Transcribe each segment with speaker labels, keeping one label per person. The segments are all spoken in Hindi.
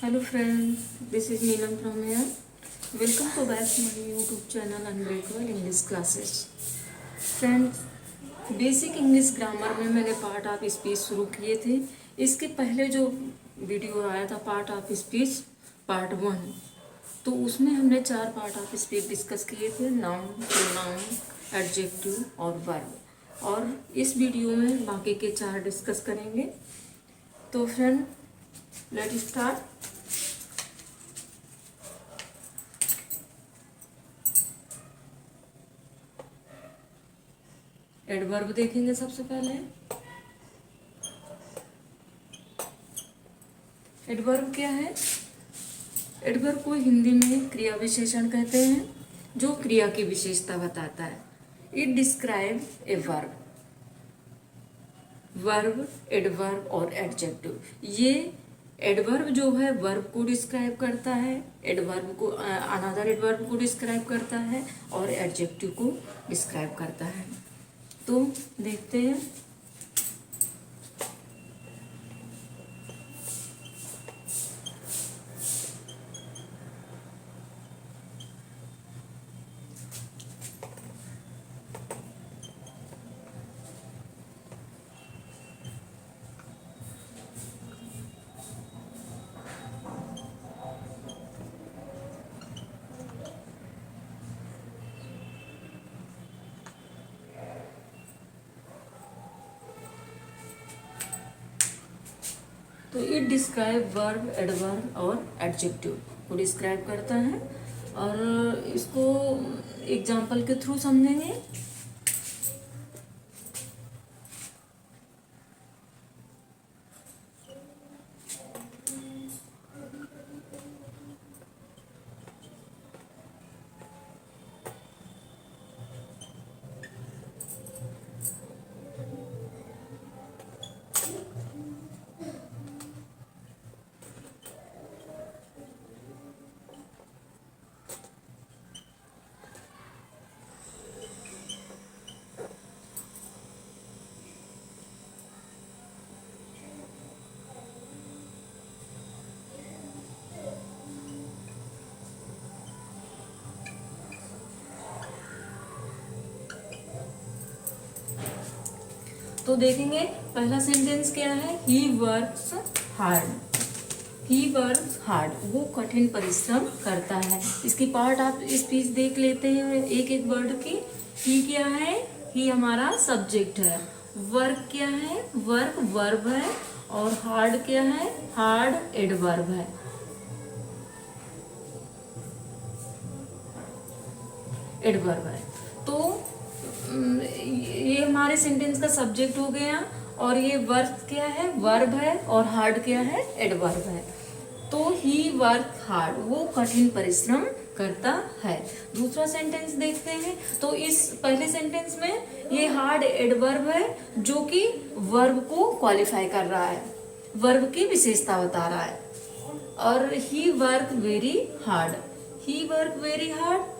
Speaker 1: Hello friends, this is Neelam from here. Welcome to back to my YouTube channel Unbreakable English Classes. Friends, basic English grammar में मैंने पार्ट ऑफ स्पीच शुरू किए थे। इसके पहले जो वीडियो आया था पार्ट ऑफ स्पीच पार्ट 1, तो उसमें हमने 4 पार्ट ऑफ स्पीच डिस्कस किए थे, नाउन, प्रोनाउन, एडजेक्टिव और वर्ब। और इस वीडियो में बाकी के 4 डिस्कस करेंगे। तो फ्रेंड, लेट स्टार्ट। एडवर्ब देखेंगे सबसे पहले। एडवर्ब क्या है? एडवर्ब को हिंदी में क्रिया विशेषण कहते हैं, जो क्रिया की विशेषता बताता है। It describe a verb. Verb, adverb और एडजेक्टिव, ये एडवर्ब जो है वर्ब को डिस्क्राइब करता है, एडवर्ब को अनदर एडवर्ब को डिस्क्राइब करता है और एडजेक्टिव को डिस्क्राइब करता है। तो देखते हैं। तो इट डिस्क्राइब वर्ब, एडवर्ब और एडजेक्टिव को डिस्क्राइब करता है, और इसको एग्जाम्पल के थ्रू समझेंगे। तो देखेंगे पहला सेंटेंस क्या है। He works hard. He works hard, वो कठिन परिश्रम करता है। इसकी पार्ट आप स्पीच देख लेते हैं एक एक वर्ड की। ही क्या है? ही हमारा सब्जेक्ट है। वर्क क्या है? वर्क वर्ब है। और हार्ड क्या है? हार्ड एडवर्ब है। एडवर्ब है। तो ये हमारे सेंटेंस का सब्जेक्ट हो गया, और ये वर्क क्या है? वर्ब है। और हार्ड क्या है? एडवर्ब है। तो ही वर्क हार्ड, वो कठिन परिश्रम करता है। दूसरा सेंटेंस देखते हैं। तो इस पहले सेंटेंस में ये हार्ड एडवर्ब है, जो कि वर्ब को क्वालिफाई कर रहा है, वर्ब की विशेषता बता रहा है। और ही वर्क वेरी हार्ड। ही वर्क वेरी हार्ड,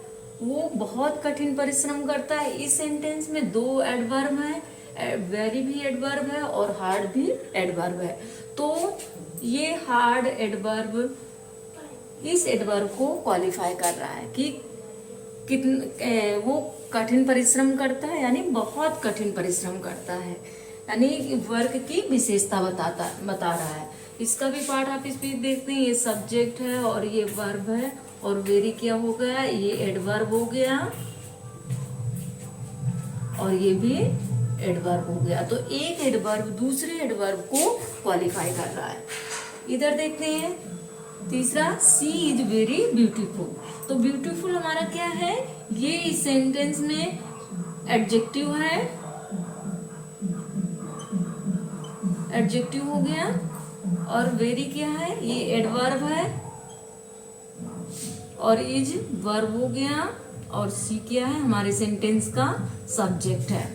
Speaker 1: वो बहुत कठिन परिश्रम करता है। इस सेंटेंस में 2 एडवर्ब है, वेरी भी एडवर्ब है और हार्ड भी एडवर्ब है। तो ये हार्ड एडवर्ब इस एडवर्ब को क्वालिफाई कर रहा है कि वो कठिन परिश्रम करता है, यानी बहुत कठिन परिश्रम करता है, यानी वर्क की विशेषता बता रहा है। इसका भी पार्ट आप स्पीच देखते हैं। ये सब्जेक्ट है और ये वर्ब है, और वेरी क्या हो गया? ये एडवर्ब हो गया, और ये भी एडवर्ब हो गया। तो एक एडवर्ब दूसरे एडवर्ब को क्वालिफाई कर रहा है। इधर देखते हैं तीसरा, सी इज वेरी ब्यूटीफुल। तो ब्यूटीफुल हमारा क्या है? ये इस सेंटेंस में एडजेक्टिव है, एडजेक्टिव हो गया। और वेरी क्या है? ये एडवर्ब है, और इज वर्ब हो गया। और सी क्या है? हमारे सेंटेंस का सब्जेक्ट है।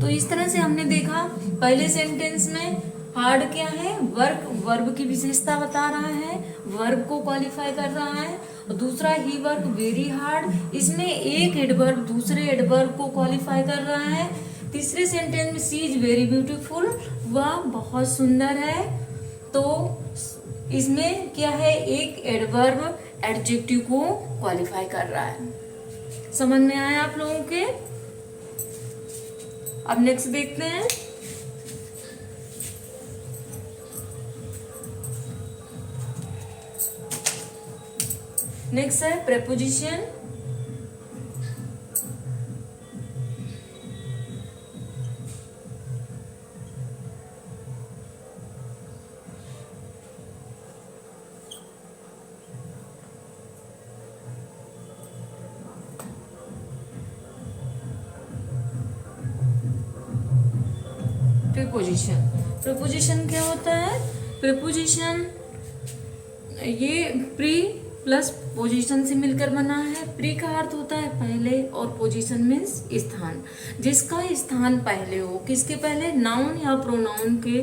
Speaker 1: तो इस तरह से हमने देखा, पहले सेंटेंस में हार्ड क्या है? वर्क वर्ब की विशेषता बता रहा है, वर्ब को क्वालिफाई कर रहा है। और दूसरा ही वर्क वेरी हार्ड, इसमें एक एडवर्ब दूसरे एडवर्ब को क्वालिफाई कर रहा है। तीसरे सेंटेंस में सी इज वेरी ब्यूटीफुल, वह बहुत सुंदर है। तो इसमें क्या है, एक एडवर्ब एडजेक्टिव को क्वालिफाई कर रहा है। समझ में आया आप लोगों के? अब नेक्स्ट देखते हैं। नेक्स्ट है प्रेपोजिशन। प्रीपोजिशन, प्रीपोजिशन क्या होता है? प्रीपोजिशन ये प्री प्लस पोजीशन से मिलकर बना है। प्री का अर्थ होता है पहले और पोजीशन मीन्स स्थान। जिसका स्थान पहले हो, किसके पहले? नाउन या प्रोनाउन के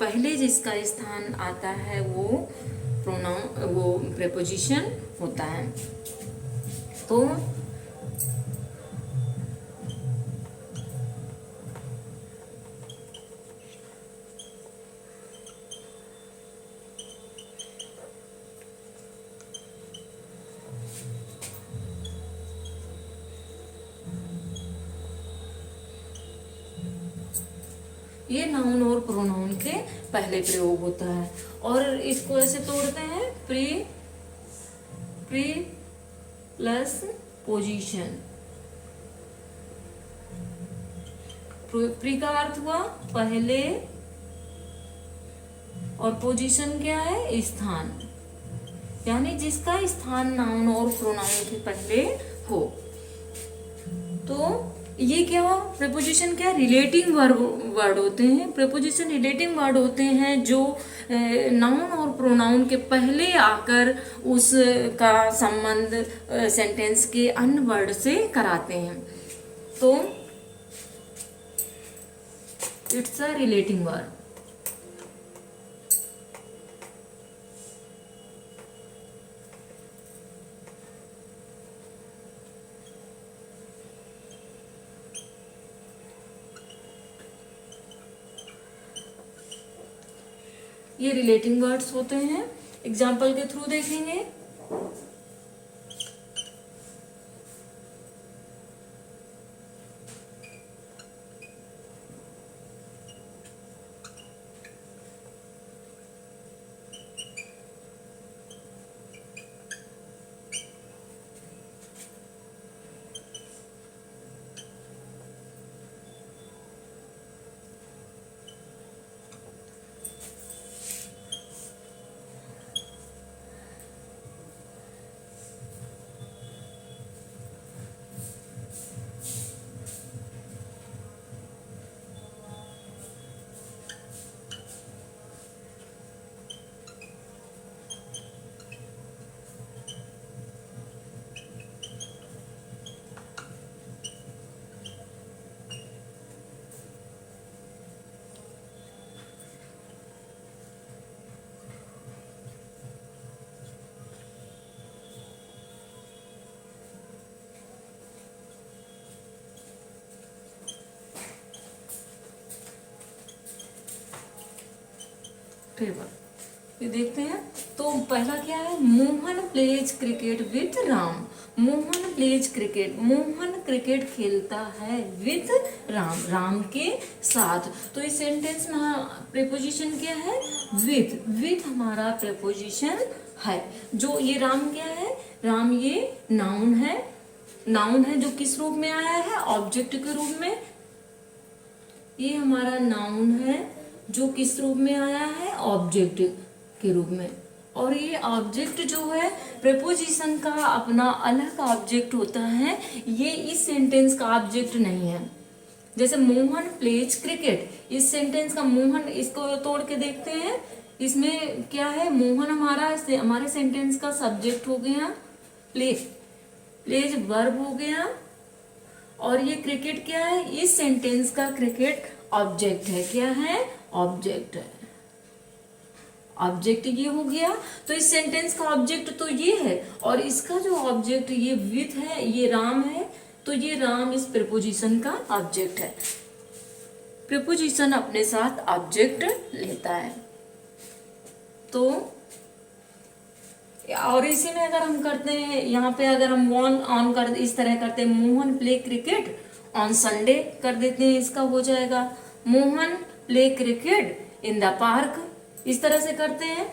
Speaker 1: पहले जिसका स्थान आता है वो प्रोनाउन, वो प्रीपोजिशन होता है। तो ये नाउन और प्रोनाउन के पहले प्रयोग होता है। और इसको ऐसे तोड़ते हैं, प्री प्लस पोजीशन। प्री का अर्थ हुआ पहले और पोजीशन क्या है? स्थान, यानी जिसका स्थान नाउन और प्रोनाउन के पहले हो। तो ये क्या हुआ? प्रीपोजिशन क्या? रिलेटिंग वर्ड होते हैं। प्रीपोजिशन रिलेटिंग वर्ड होते हैं जो नाउन और प्रोनाउन के पहले आकर उसका संबंध सेंटेंस के अन्य वर्ड से कराते हैं। तो इट्स अ रिलेटिंग वर्ड। ये रिलेटिंग वर्ड्स होते हैं। एग्जाम्पल के थ्रू देखेंगे। टेबल ये देखते हैं। तो पहला क्या है? Mohan pledge cricket with Ram. Mohan pledge cricket, Mohan cricket खेलता है विथ राम, राम के साथ। तो इस सेंटेंस में प्रीपोजिशन क्या है? विथ। विथ हमारा प्रीपोजिशन है। जो ये राम क्या है? राम ये नाउन है। नाउन है जो किस रूप में आया है? ऑब्जेक्ट के रूप में। ये हमारा नाउन है जो किस रूप में आया है? ऑब्जेक्ट के रूप में। और ये ऑब्जेक्ट जो है प्रीपोजिशन का अपना अलग ऑब्जेक्ट होता है, ये इस सेंटेंस का ऑब्जेक्ट नहीं है। जैसे मोहन प्लेज क्रिकेट, इस सेंटेंस का मोहन, इसको तोड़ के देखते हैं। इसमें क्या है? मोहन हमारे सेंटेंस का सब्जेक्ट हो गया, प्लेज प्लेज वर्ब हो गया, और ये क्रिकेट क्या है? इस सेंटेंस का क्रिकेट ऑब्जेक्ट है। क्या है? ऑब्जेक्ट है। ऑब्जेक्ट ये हो गया। तो इस सेंटेंस का ऑब्जेक्ट तो ये है, और इसका जो ऑब्जेक्ट ये विथ है, ये राम है। तो ये राम इस प्रीपोजिशन का ऑब्जेक्ट है। प्रीपोजिशन अपने साथ ऑब्जेक्ट लेता है। तो और इसी में अगर हम करते हैं, यहाँ पे अगर हम ऑन ऑन कर इस तरह करते हैं, Mohan play cricket on Sunday कर देते हैं, इसका हो जाएगा Mohan play cricket in the park, इस तरह से करते हैं।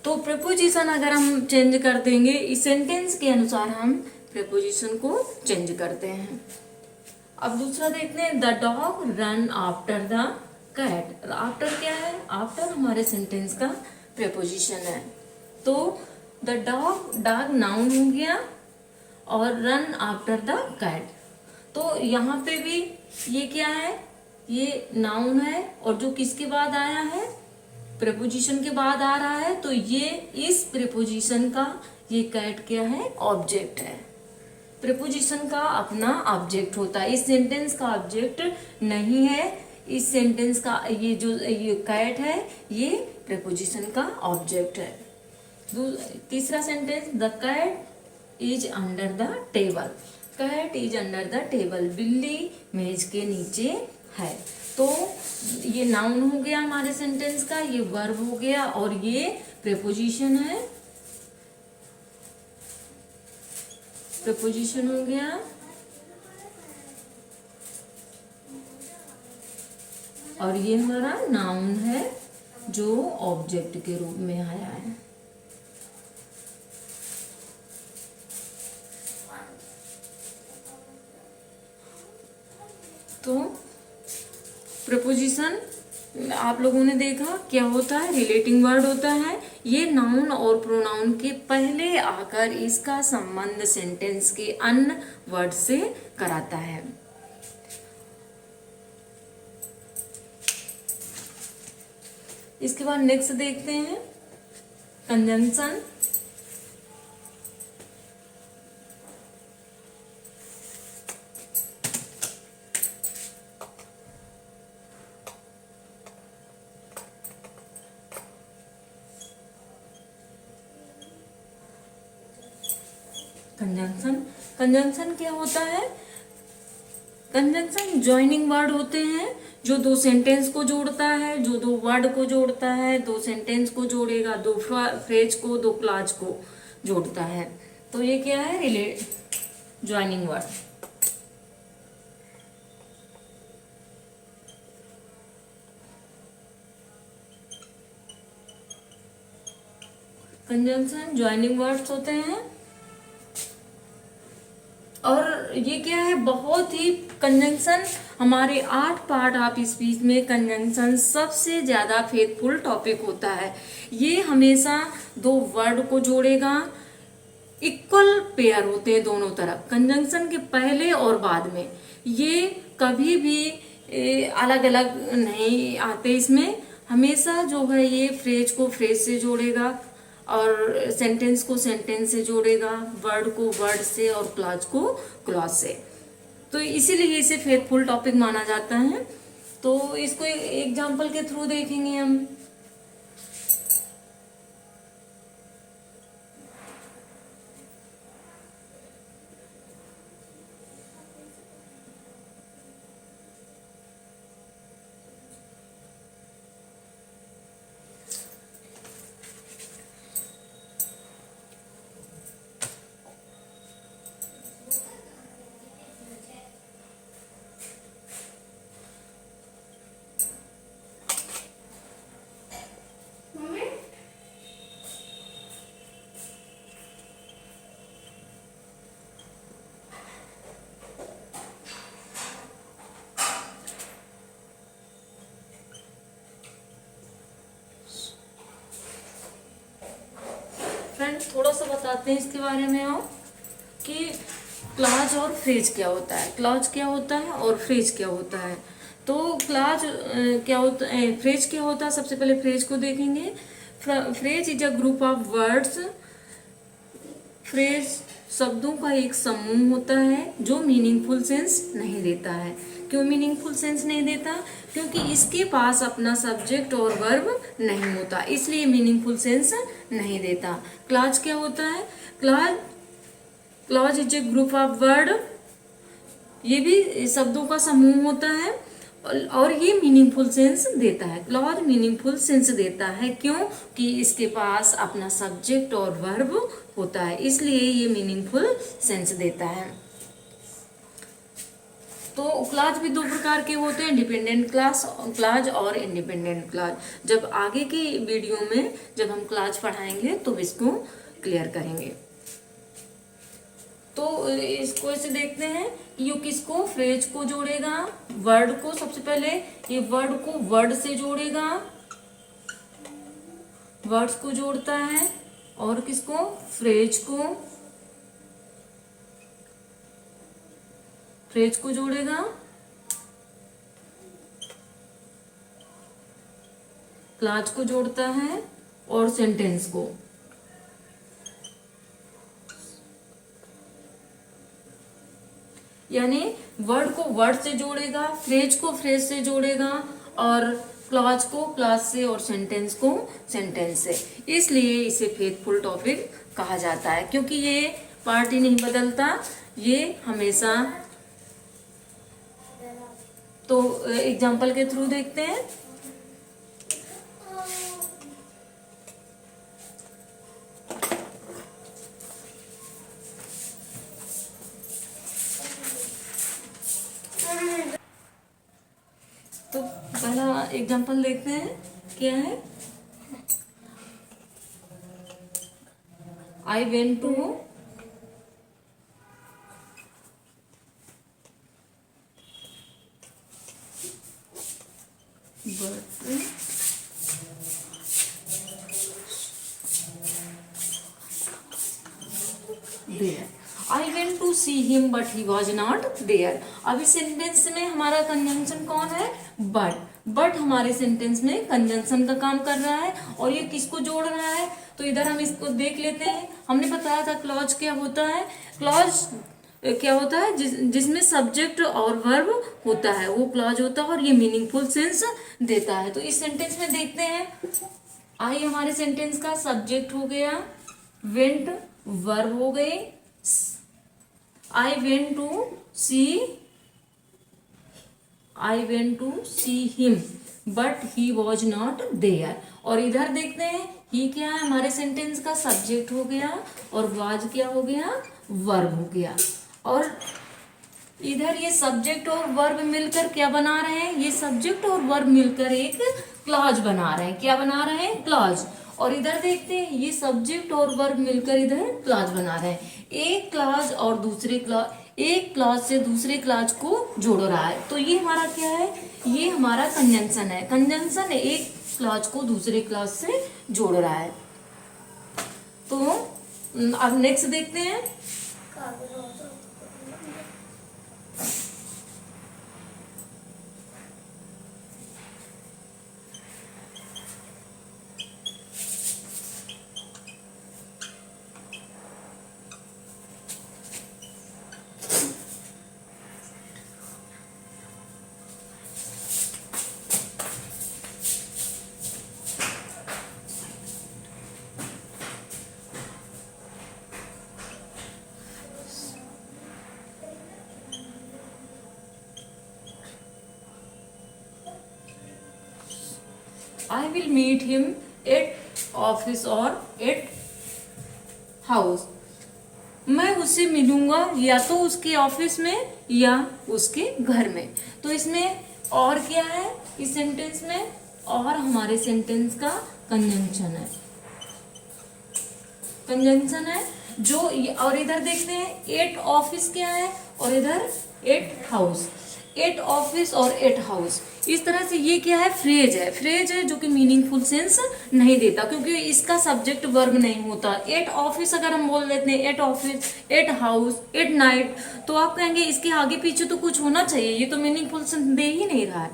Speaker 1: तो प्रेपोजिशन अगर हम चेंज कर देंगे, इस सेंटेंस के अनुसार हम प्रेपोजिशन को चेंज करते हैं। अब दूसरा देखते हैं, the dog run after the cat. After क्या है? आफ्टर हमारे सेंटेंस का प्रेपोजिशन है। तो द डॉग नाउन हो गया और रन आफ्टर द कैट। तो यहाँ पे भी ये क्या है? ये नाउन है और जो किसके बाद आया है? प्रेपोजिशन के बाद आ रहा है। तो ये इस प्रेपोजिशन का, ये कैट क्या है? ऑब्जेक्ट है। प्रेपोजिशन का अपना ऑब्जेक्ट होता है, इस सेंटेंस का ऑब्जेक्ट नहीं है। इस सेंटेंस का ये कैट है, ये प्रेपोजिशन का ऑब्जेक्ट है। तीसरा sentence, the cat is under the table. Cat is under the table, बिल्ली मेज के नीचे है। तो ये नाउन हो गया हमारे सेंटेंस का, ये वर्ब हो गया और ये प्रेपोजिशन है। प्रेपोजिशन हो गया और ये हमारा नाउन है जो ऑब्जेक्ट के रूप में आया है। तो प्रेपोजिशन आप लोगों ने देखा क्या होता है? रिलेटिंग वर्ड होता है। ये नाउन और प्रोनाउन के पहले आकर इसका संबंध सेंटेंस के अन्य वर्ड से कराता है। इसके बाद नेक्स्ट देखते हैं, कंजंक्शन। कंजंक्शन क्या होता है? कंजंक्शन जॉइनिंग वर्ड होते हैं जो दो सेंटेंस को जोड़ता है, जो दो वर्ड को जोड़ता है, दो सेंटेंस को जोड़ेगा, दो फ्रेज को, दो क्लॉज को जोड़ता है। तो ये क्या है? Joining word. Conjunction joining words होते हैं और ये क्या है? बहुत ही कंजंक्शन, हमारे 8 पार्ट ऑफ स्पीच में कंजंक्शन सबसे ज्यादा फेथफुल टॉपिक होता है। ये हमेशा दो वर्ड को जोड़ेगा, इक्वल पेयर होते हैं दोनों तरफ, कंजंक्शन के पहले और बाद में। ये कभी भी अलग अलग नहीं आते, इसमें हमेशा जो है ये फ्रेज को फ्रेज से जोड़ेगा और सेंटेंस को सेंटेंस से जोड़ेगा, वर्ड को वर्ड से और क्लॉज को क्लॉज से। तो इसीलिए इसे फेथफुल टॉपिक माना जाता है। तो इसको एग्जांपल के थ्रू देखेंगे हम। फ्रेंड्स थोड़ा सा बताते हैं इसके बारे में और कि क्लॉज और फ्रेज क्या होता है, क्लॉज क्या होता है और फ्रेज क्या होता है। तो क्लॉज क्या होता है, फ्रेज क्या होता है, सबसे पहले फ्रेज को देखेंगे। Phrase is a group of words. Phrase शब्दों का एक समूह होता है जो मीनिंगफुल सेंस नहीं देता है। क्यों मीनिंगफुल सेंस नहीं देता? क्योंकि इसके पास अपना सब्जेक्ट और वर्ब नहीं होता, इसलिए मीनिंगफुल सेंस नहीं देता। क्लॉज क्या होता है? Clause is a group of word, ये भी शब्दों का समूह होता है और ये मीनिंगफुल सेंस देता है, क्लॉज मीनिंगफुल सेंस देता है। क्यों? कि इसके पास अपना सब्जेक्ट और वर्ब होता है, इसलिए ये मीनिंगफुल सेंस देता है। तो क्लॉज भी दो प्रकार के होते हैं, डिपेंडेंट क्लॉज और इंडिपेंडेंट क्लॉज। जब आगे की वीडियो में जब हम क्लॉज पढ़ाएंगे तो इसको क्लियर करेंगे। तो इसको ऐसे देखते हैं, ये किसको, फ्रेज को जोड़ेगा, वर्ड को। सबसे पहले ये वर्ड को वर्ड से जोड़ेगा, वर्ड्स को जोड़ता है, और किसको, फ्रेज को जोड़ेगा, क्लॉज को जोड़ता है, और सेंटेंस को। यानी वर्ड को वर्ड से जोड़ेगा, फ्रेज को फ्रेज से जोड़ेगा, और क्लॉज को क्लॉज से, और सेंटेंस को सेंटेंस से। इसलिए इसे फेथफुल टॉपिक कहा जाता है, क्योंकि ये पार्ट ही नहीं बदलता, ये हमेशा। तो एग्जाम्पल के थ्रू देखते हैं। तो पहला एग्जाम्पल देखते हैं, क्या है। I went to there. I went to see him but he was not there. अभी सेंटेंस में हमारा कंजंक्शन कौन है, बट हमारे सेंटेंस में कंजंक्शन का काम कर रहा है, और ये किसको जोड़ रहा है। तो इधर हम इसको देख लेते हैं। हमने बताया था क्लॉज क्या होता है। क्लॉज क्या होता है, जिसमें सब्जेक्ट और वर्ब होता है, वो क्लॉज होता है, और ये मीनिंगफुल सेंस देता है। तो इस सेंटेंस में देखते हैं, आई हमारे सेंटेंस का सब्जेक्ट हो गया, वेंट वर्ब हो गई, I went to see him but he was not there। और इधर देखते हैं, ही क्या है, हमारे सेंटेंस का सब्जेक्ट हो गया, और was क्या हो गया, वर्ब हो गया। और इधर ये सब्जेक्ट और वर्ब मिलकर क्या बना रहे हैं, ये सब्जेक्ट और वर्ब मिलकर एक क्लॉज बना रहे हैं। क्या बना रहे हैं, क्लॉज। और इधर देखते हैं, ये सब्जेक्ट और वर्ब मिलकर इधर क्लॉज बना रहे हैं। एक क्लॉज और दूसरे क्लॉज, एक क्लॉज से दूसरे क्लॉज को जोड़ रहा है। तो ये हमारा क्या है, ये हमारा कंजंक्शन है। कंजंक्शन एक क्लॉज को दूसरे क्लॉज से जोड़ रहा है। तो अब नेक्स्ट देखते हैं। I will meet him at office or at house। मैं उससे मिलूंगा या तो उसके ऑफिस में या उसके घर में। तो इसमें और क्या है, इस सेंटेंस में और हमारे सेंटेंस का कंजंक्शन है, कंजंक्शन है जो। और इधर देखते हैं, एट ऑफिस क्या है, और इधर एट हाउस। एट ऑफिस और एट हाउस, इस तरह से ये क्या है, फ्रेज है। फ्रेज है जो कि मीनिंगफुल सेंस नहीं देता, क्योंकि इसका सब्जेक्ट वर्ब नहीं होता। एट ऑफिस अगर हम बोल देते हैं, at office, at house, at night, तो आप कहेंगे इसके आगे पीछे तो कुछ होना चाहिए, ये तो मीनिंगफुल सेंस दे ही नहीं रहा है।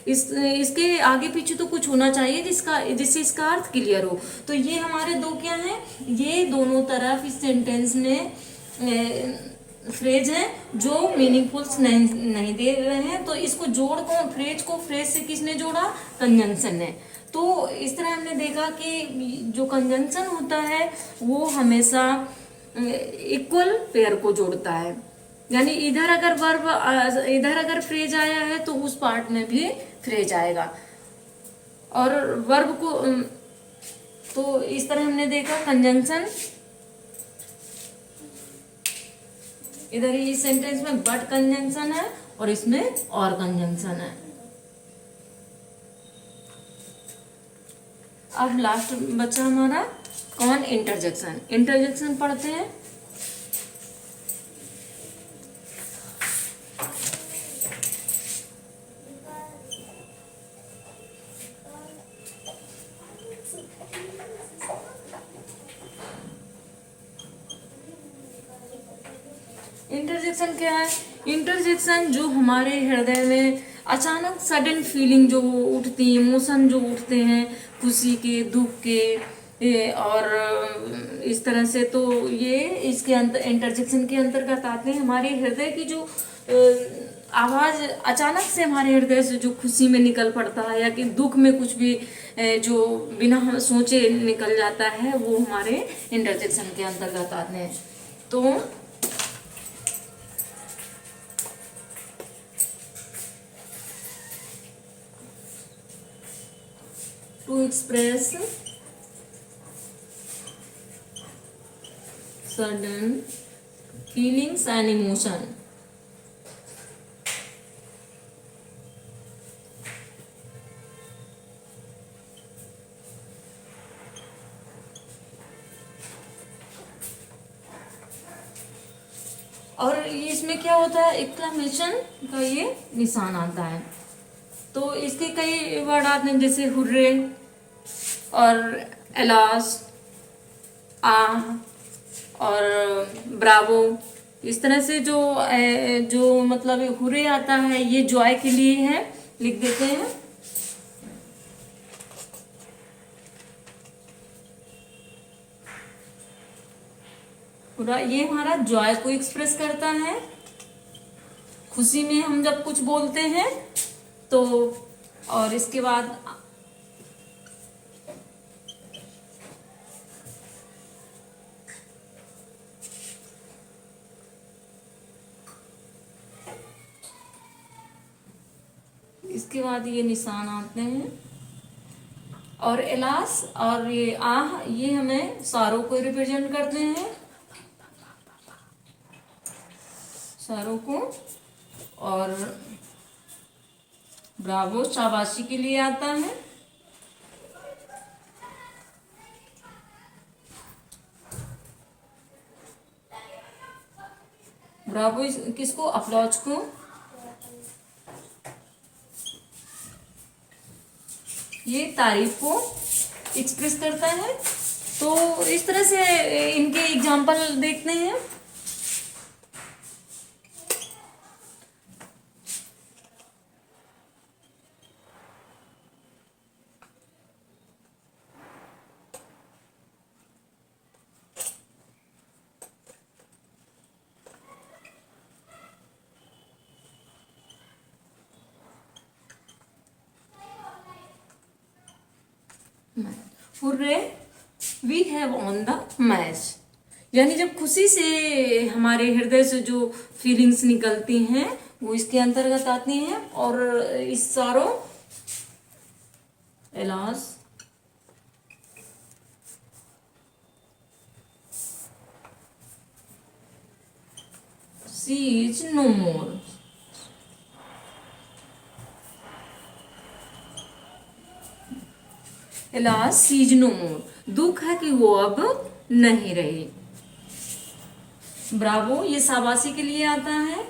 Speaker 1: इसके आगे पीछे तो कुछ होना चाहिए जिससे इसका अर्थ क्लियर हो। तो ये हमारे दो क्या है, ये दोनों तरफ इस सेंटेंस में फ्रेज है जो मीनिंगफुल नहीं दे रहे हैं। तो इसको जोड़ कौन, फ्रेज को फ्रेज से किसने जोड़ा, कंजंक्शन ने। तो इस तरह हमने देखा कि जो कंजंक्शन होता है वो हमेशा इक्वल पेयर को जोड़ता है। यानी इधर अगर फ्रेज आया है तो उस पार्ट में भी फ्रेज आएगा। और वर्ब को तो इस तरह हमने देखा कंजंक्शन, इधर इस सेंटेंस में बट कंजंक्शन है और इसमें और कंजंक्शन है। अब लास्ट बचा हमारा कौन, इंटरजेक्शन। इंटरजेक्शन पढ़ते हैं। इंटरजेक्शन क्या है? इंटरजेक्शन जो हमारे हृदय में अचानक सडन फीलिंग जो उठती, इमोशन जो उठते हैं, खुशी के, दुख के, और इस तरह से, तो ये इसके अंतर इंटरजेक्शन के अंतर्गत आते हैं। हमारे हृदय की जो आवाज अचानक से हमारे हृदय से जो खुशी में निकल पड़ता है, या कि दुख में कुछ भी जो बिना हम सोचे निकल जाता है, वो हमारे इंटरजेक्शन के अंतर्गत आते हैं। तो to express sudden feelings and emotion, और इसमें क्या होता है, एक्सक्लेमेशन का ये निशान आता है। तो इसके कई वर्ड आते हैं, जैसे हुर्रे और एलास, आह और ब्रावो। इस तरह से जो मतलब हुर्रे आता है, ये जॉय के लिए है, लिख देते हैं। पूरा ये हमारा जॉय को एक्सप्रेस करता है। खुशी में हम जब कुछ बोलते हैं तो, और इसके बाद ये निशान आते हैं। और एलास और ये आह, ये हमें सारों को रिप्रेजेंट करते हैं, सारों को। और ब्रावो शाबाशी के लिए आता है। ब्रावो किसको, अपलॉज को। ये तारीफ को एक्सप्रेस करता है। तो इस तरह से इनके एग्जाम्पल देखते हैं। Hurray we have on the match, यानी जब खुशी से हमारे हृदय से जो फीलिंग्स निकलती हैं वो इसके अंतर्गत आती हैं। और इस सारों alas, she is no more, alas she is no more, दुख है कि वो अब नहीं रही। ब्रावो ये शाबाशी के लिए आता है।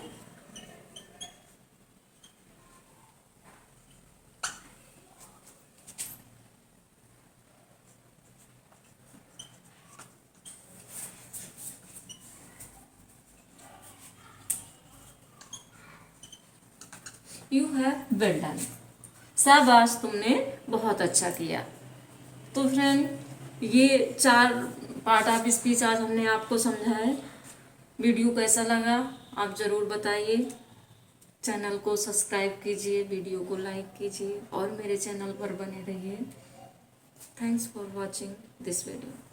Speaker 1: यू हैव वेल डन, शाबाश तुमने बहुत अच्छा किया। तो फ्रेंड ये 4 पार्ट ऑफ स्पीच आज हमने आपको समझाया। वीडियो कैसा लगा आप ज़रूर बताइए। चैनल को सब्सक्राइब कीजिए, वीडियो को लाइक कीजिए और मेरे चैनल पर बने रहिए। Thanks for watching this video.